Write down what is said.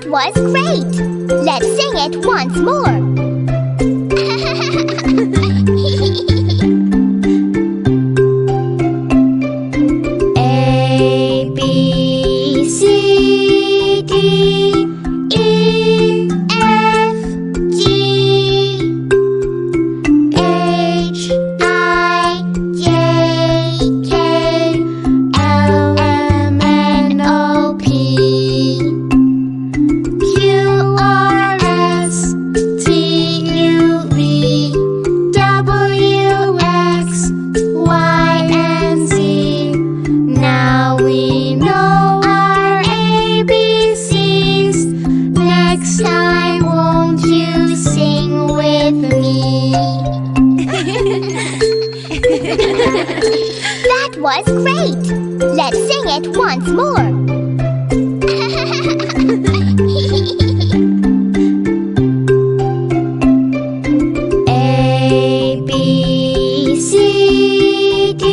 was great! Let's sing it once more! A, B, C, D, E, F, G, H, I, J, K, L, M, N, O, P, Q, R, S, T, U, V, W, X, Y, and Z. Now we know our ABCs. Next time, won't you sing with me? That was great! Let's sing it once more! A, B, C, D,